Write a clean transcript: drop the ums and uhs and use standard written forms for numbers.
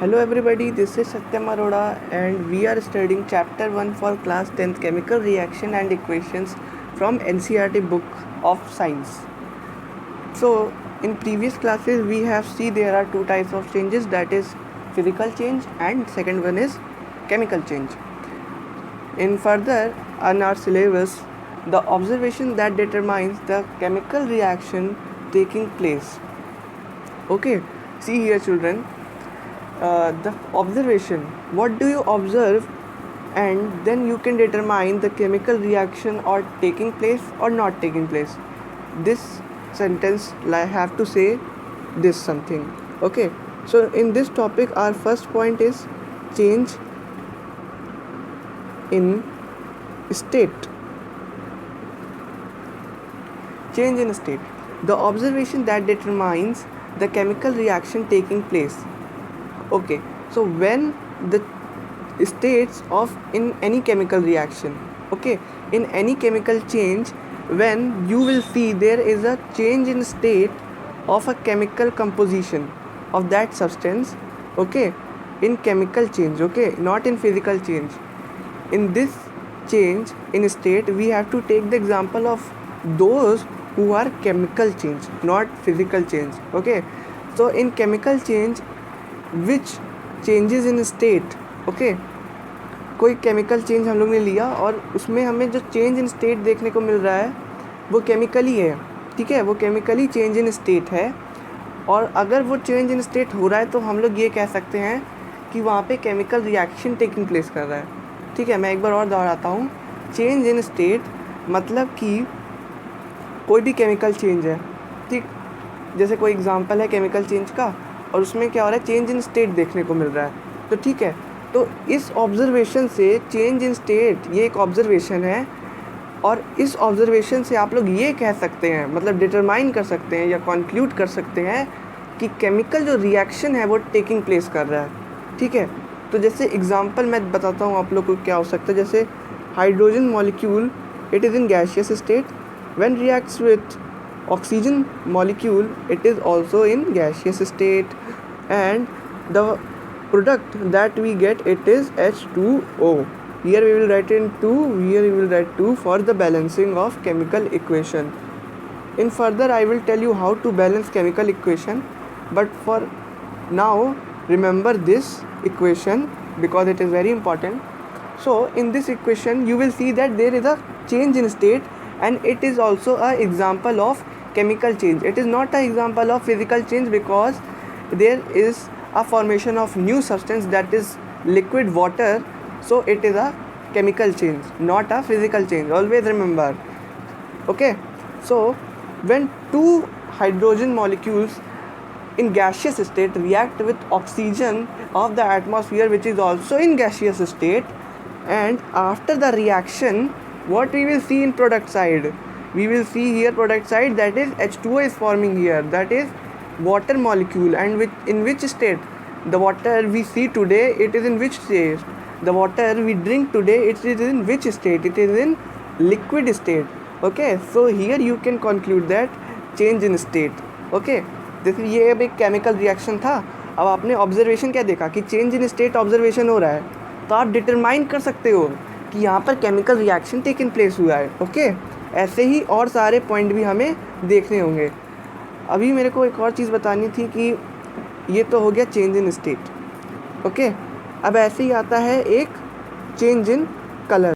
Hello everybody, this is Satyam Arora and we are studying chapter 1 for class 10th chemical reaction and equations from NCERT book of science. So in previous classes we have seen there are two types of changes, that is physical change and second one is chemical change. In further on our syllabus, the observation that determines the chemical reaction taking place. Okay, see here children. The observation, what do you observe, and then you can determine the chemical reaction or taking place or not taking place. This sentence I have to say this something. Okay, so in this topic our first point is change in state. Change in state, the observation that determines the chemical reaction taking place. Okay, so when the states of in any chemical reaction, okay, in any chemical change, when you will see there is a change in state of a chemical composition of that substance, okay, in chemical change, okay, not in physical change. In this change in state, we have to take the example of those who are chemical change, not physical change. Okay, so in chemical change, which changes in state, okay, कोई chemical change हम लोग ने लिया और उसमें हमें जो change in state देखने को मिल रहा है वो केमिकली है, ठीक है, वो केमिकली चेंज इन स्टेट है। और अगर वो चेंज इन स्टेट हो रहा है तो हम लोग ये कह सकते हैं कि वहाँ पे केमिकल रिएक्शन टेकिंग प्लेस कर रहा है, ठीक है। मैं एक बार और दोहराता हूँ, चेंज इन स्टेट मतलब कि कोई भी केमिकल चेंज है, ठीक, जैसे कोई एग्जांपल है केमिकल चेंज का और उसमें क्या हो रहा है, चेंज इन स्टेट देखने को मिल रहा है, तो ठीक है। तो इस ऑब्जर्वेशन से चेंज इन स्टेट ये एक ऑब्जर्वेशन है और इस ऑब्जर्वेशन से आप लोग ये कह सकते हैं, मतलब डिटरमाइन कर सकते हैं या कंक्लूड कर सकते हैं कि केमिकल जो रिएक्शन है वो टेकिंग प्लेस कर रहा है, ठीक है। तो जैसे एग्जांपल मैं बताता हूँ आप लोग को क्या हो सकता है। जैसे hydrogen molecule, it is in gaseous state, when reacts with oxygen molecule, it is also in gaseous state, and the product that we get, it is H2O. Here we will write in 2, here we will write 2 for the balancing of chemical equation. In further I will tell you how to balance chemical equation, but for now remember this equation because it is very important. So in this equation you will see that there is a change in state and it is also a example of chemical change. It is not an example of physical change because there is a formation of new substance, that is liquid water, so it is a chemical change, not a physical change, always remember. Okay, so when two hydrogen molecules in gaseous state react with oxygen of the atmosphere which is also in gaseous state, and after the reaction what we will see in product side, we will see here product side, that is H2O is forming here, that is water molecule, and in which state the water we see today, it is in which state, the water we drink today, it is in which state, it is in liquid state. Okay, so here you can conclude that change in state. Okay, जैसे ये अब एक chemical reaction था, अब आपने observation क्या देखा कि चेंज इन स्टेट ऑब्जर्वेशन हो रहा है, तो आप डिटरमाइन कर सकते हो कि यहाँ पर केमिकल रिएक्शन टेकिंग प्लेस हुआ है। ओके, ऐसे ही और सारे पॉइंट भी हमें देखने होंगे। अभी मेरे को एक और चीज़ बतानी थी कि ये तो हो गया चेंज इन स्टेट, ओके, अब ऐसे ही आता है एक चेंज इन कलर।